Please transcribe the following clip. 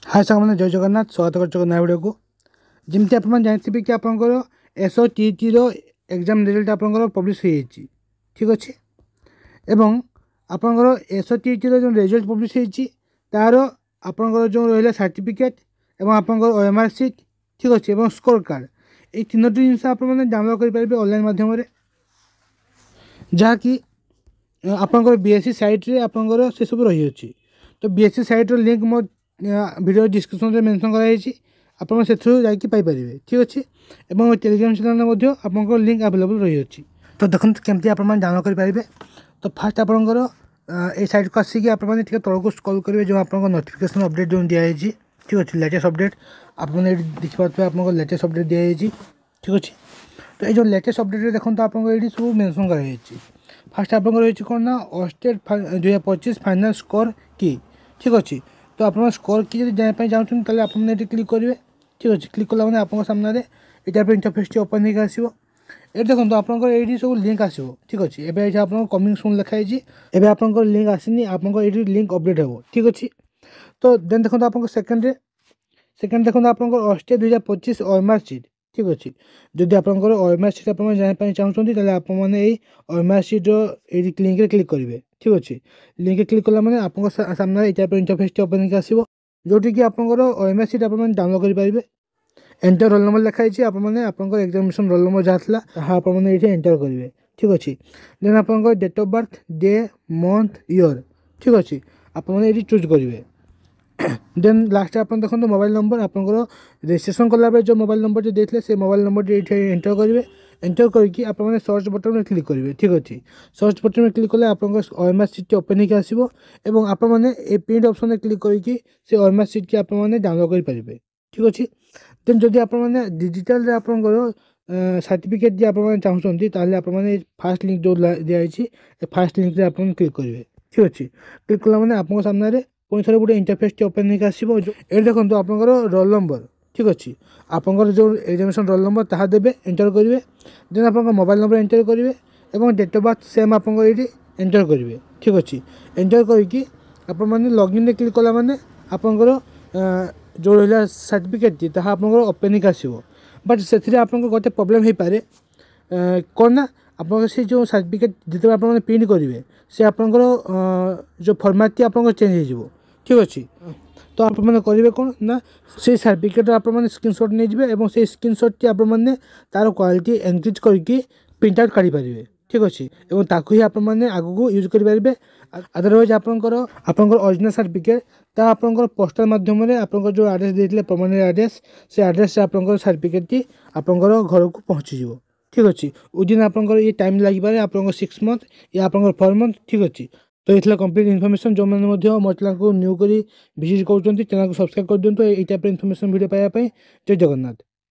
हाय सामने जय जगन्नाथ स्वागत कर नया वीडियो को जमी आप जानते कि आपंकर SOTT एग्जाम रिजल्ट आपंकर पब्लिश हो ठीक अच्छे एवं आपंकर SOTT जो रिजल्ट पब्लिश होती तार आपंकर जो रहा सर्टिफिकेट एवं आपंकर OMR सीट ठीक अच्छे और स्कोर कार्ड ये तीनो जिन आप डाउनलोड करेंगे ऑनलाइन माध्यम जहाँकि आपंकर BSc साइट्रे आपंकर से सब रही है तो BSc साइट्र लिंक मो वीडियो डिस्क्रिप्शन में मेंशन कराई आपन से जापारे ठीक अच्छे और टेलीग्राम चैनल आपंकर लिंक अवेलेबल रही है तो देखते केमती आप डाउनलोड करेंगे तो फास्ट आपंकर ये साइट को आसिक आप तौक स्क्रॉल करेंगे जो आप नोटिफिकेशन अपडेट जो दिखाई ठीक अच्छे लेटेस्ट अपडेट आपने देखिए आप लेटेस्ट अपडेट दिखाई ठीक अच्छे तो ये लेटेस्ट अपडेट देखते आप सब मेंशन कराई फास्ट आप कौन ना ऑस्टेट 2025 फाइनल स्कोर की ठीक अच्छे तो आप स्कोर की जब जानापी चाहते आपने क्लिक करेंगे ठीक अच्छे क्लिक कला मैंने आप सामने यहाँ इंटरफेस ओपन होकर आसो ये देखो तो आपंकर ये सब लिंक आसो ठीक अच्छे एवं आप कमिंग सून लिखाई एवं आपंकर लिंक आसनी आपंकर ये लिंक अपडेट हो ठीक अच्छे तो देन देखो आप सेकेंड देखो आपंकर ऑस्टेट 2025 OMR सीट ठीक अच्छे जदि आपंकर OMR सीट आप जानापी चाहते आपने OMR सीट लिंक क्लिक करेंगे ठीक अच्छे लिंक क्लिक कला मैंने आप सामने यहाँ इंटरफेस ओपन होकर आसो जोटी कि आपंकर OMR सीट आप डाउनलोड करेंगे एंटर रोल नंबर लिखाई आपने आपंकर एग्जामिनेशन रोल नंबर जहाँ था आपने ये एंटर करेंगे ठीक अच्छे देन आपंकर date of birth day month year ठीक अच्छे आपने ये चूज करेंगे देन लास्ट आप देखो मोबाइल नंबर आपंकर रजिस्ट्रेशन कला जो मोबाइल नंबर जो देते से मोबाइल नंबर ये एंटर करेंगे एंटर करके आपने सर्च बटन में क्लिक करेंगे ठीक अच्छे सर्च बटन में क्लिक कले आप OMR सीट ओपन होकर आसो और आपने प्रिंट ऑप्शन में क्लिक करके से OMR सीट की आपने डाउनलोड करेंगे ठीक अच्छे देन जदि आपने डिजिटल आपंकर सर्टिफिकेट जी आप चाहते आपने फास्ट लिंक जो दिखाई फास्ट लिंक आप क्लिक करेंगे ठीक अच्छे क्लिक कला मैंने आप सामने पुणी थे गोटे इंटरफेस ओपन होकर आसो ये देखो आपंकर रोल नंबर ठीक अच्छे आपंकर जो एग्जामिनेशन रोल नंबर ताहा देबे एंटर करेंगे देन आप मोबाइल नंबर एंटर करेंगे और डेट ऑफ बर्थ सेम आप ये एंटर करेंगे ठीक अच्छे एंटर करके आपने लॉगिन क्लिक कला मैंने आपंकर जो रहा सर्टिफिकेट ताहा आपंकर ओपन होकर आसो बट से आपंकर गोटे प्रोब्लेम हो पारे कौन ना आप जो सर्टिफिकेट जिते आप प्रिंट करेंगे से आपंकर जो फर्माट आपंकर चेंज हो ठीक अच्छे तो आप करेंगे कौन ना से सर्टिफिकेट आप स्क्रीनशॉट नहीं जाए और से स्क्रीनशॉट टी आपने तार क्वालिटी एनक्रिज करके प्रिंट आउट काढ़ी पारे ठीक अच्छे और ताकू ही आपने आगू यूज करेंगे अदरवाइज आपंकर ओरिजिनल सर्टिफिकेट ता आपंकर पोस्टाल माध्यम आपंकर जो एड्रेस देते परमानेंट एड्रेस से एड्रेस से आपंकर सर्टिफिकेट टी आपंकर घर को पहुँची ठीक अच्छे विदिन आपंकर ये टाइम लगे आपंकर 6 मंथ या आपंकर 4 मंथ ठीक अच्छे तो ये कंप्लीट इनफॉरमेशन जो मैंने मो चैनल को न्यू करी विजिट कर चैनल को सब्सक्राइब कर दिखाँ ये टाइप इनफॉरमेशन वीडियो पाइबा जय जगन्नाथ।